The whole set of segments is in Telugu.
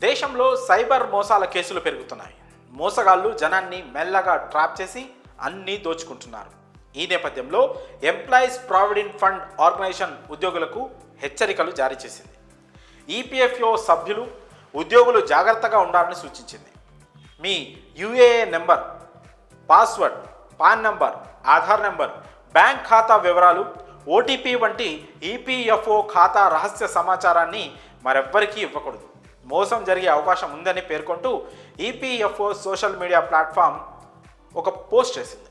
దేశంలో సైబర్ మోసాల కేసులు పెరుగుతున్నాయి. మోసగాళ్లు జనాన్ని మెల్లగా ట్రాప్ చేసి అన్నీ దోచుకుంటున్నారు. ఈ నేపథ్యంలో ఎంప్లాయీస్ ప్రావిడెంట్ ఫండ్ ఆర్గనైజేషన్ ఉద్యోగులకు హెచ్చరికలు జారీ చేసింది. ఈపీఎఫ్ఓ సభ్యులు ఉద్యోగులు జాగ్రత్తగా ఉండాలని సూచించింది. మీ UAN number, password, PAN number, Aadhaar number, bank ఖాతా వివరాలు, ఓటీపీ వంటి ఈపీఎఫ్ఓ ఖాతా రహస్య సమాచారాన్ని మరెవ్వరికీ ఇవ్వకూడదు. మోసం జరిగే అవకాశం ఉందని పేర్కొంటూ ఈపీఎఫ్ఓ సోషల్ మీడియా ప్లాట్ఫామ్ ఒక పోస్ట్ చేసింది.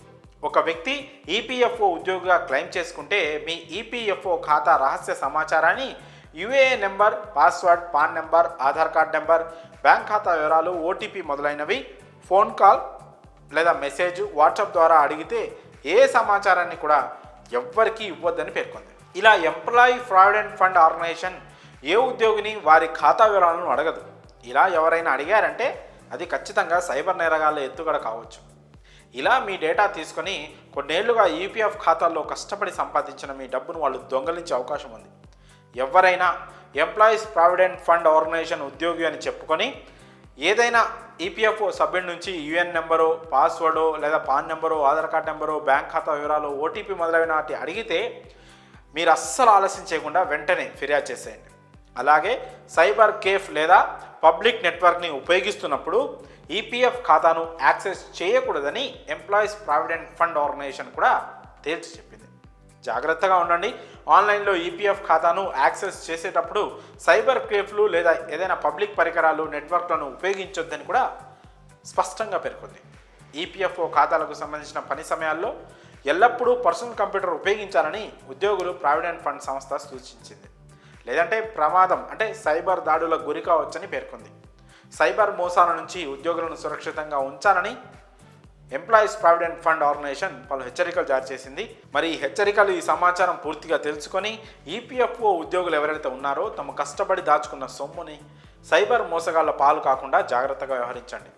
ఒక వ్యక్తి ఈపీఎఫ్ఓ ఉద్యోగిగా క్లెయిమ్ చేసుకుంటే మీ ఈపీఎఫ్ఓ ఖాతా రహస్య సమాచారాన్ని UAN number, password, PAN number, Aadhaar card number, bank ఖాతా వివరాలు, ఓటీపీ మొదలైనవి ఫోన్ కాల్ లేదా మెసేజ్, వాట్సాప్ ద్వారా అడిగితే ఏ సమాచారాన్ని కూడా ఎవ్వరికీ ఇవ్వద్దని పేర్కొంది. ఇలా ఎంప్లాయీ ప్రావిడెంట్ ఫండ్ ఆర్గనైజేషన్ ఏ ఉద్యోగిని వారి ఖాతా వివరాలను అడగదు. ఇలా ఎవరైనా అడిగారంటే అది ఖచ్చితంగా సైబర్ నేరగాళ్ళ ఎత్తుగడ కావచ్చు. ఇలా మీ డేటా తీసుకొని కొన్నేళ్లుగా ఈపీఎఫ్ ఖాతాల్లో కష్టపడి సంపాదించిన మీ డబ్బును వాళ్ళు దొంగలించే అవకాశం ఉంది. ఎవరైనా ఎంప్లాయీస్ ప్రావిడెంట్ ఫండ్ ఆర్గనైజేషన్ ఉద్యోగి అని చెప్పుకొని ఏదైనా ఈపీఎఫ్ఓ సభ్యుడి నుంచి యూఎన్ నెంబరో, పాస్వర్డో లేదా పాన్ నెంబరో, ఆధార్ కార్డ్ నెంబరో, బ్యాంక్ ఖాతా వివరాలు, ఓటీపీ మొదలైన వాటి అడిగితే మీరు అస్సలు ఆలస్యం చేయకుండా వెంటనే ఫిర్యాదు చేసేయండి. అలాగే సైబర్ కేఫ్ లేదా పబ్లిక్ నెట్వర్క్ని ఉపయోగిస్తున్నప్పుడు ఈపీఎఫ్ ఖాతాను యాక్సెస్ చేయకూడదని ఎంప్లాయీస్ ప్రావిడెంట్ ఫండ్ ఆర్గనైజేషన్ కూడా తేల్చి చెప్పింది. జాగ్రత్తగా ఉండండి. ఆన్లైన్లో ఈపీఎఫ్ ఖాతాను యాక్సెస్ చేసేటప్పుడు సైబర్ కేఫ్లు లేదా ఏదైనా పబ్లిక్ పరికరాలు, నెట్వర్క్లను ఉపయోగించొద్దని కూడా స్పష్టంగా పేర్కొంది. ఈపీఎఫ్ఓ ఖాతాలకు సంబంధించిన పని సమయాల్లో ఎల్లప్పుడూ పర్సనల్ కంప్యూటర్ ఉపయోగించాలని ఉద్యోగులు ప్రావిడెంట్ ఫండ్ సంస్థ సూచించింది. లేదంటే ప్రమాదం అంటే సైబర్ దాడులకు గురి కావచ్చని పేర్కొంది. సైబర్ మోసాల నుంచి ఉద్యోగులను సురక్షితంగా ఉంచాలని ఎంప్లాయీస్ ప్రావిడెంట్ ఫండ్ ఆర్గనైజేషన్ పలు హెచ్చరికలు జారీ చేసింది. మరి ఈ హెచ్చరికలు, ఈ సమాచారం పూర్తిగా తెలుసుకొని ఈపీఎఫ్ఓ ఉద్యోగులు ఎవరైతే ఉన్నారో తమ కష్టపడి దాచుకున్న సొమ్ముని సైబర్ మోసగాళ్ల పాలు కాకుండా జాగ్రత్తగా వ్యవహరించండి.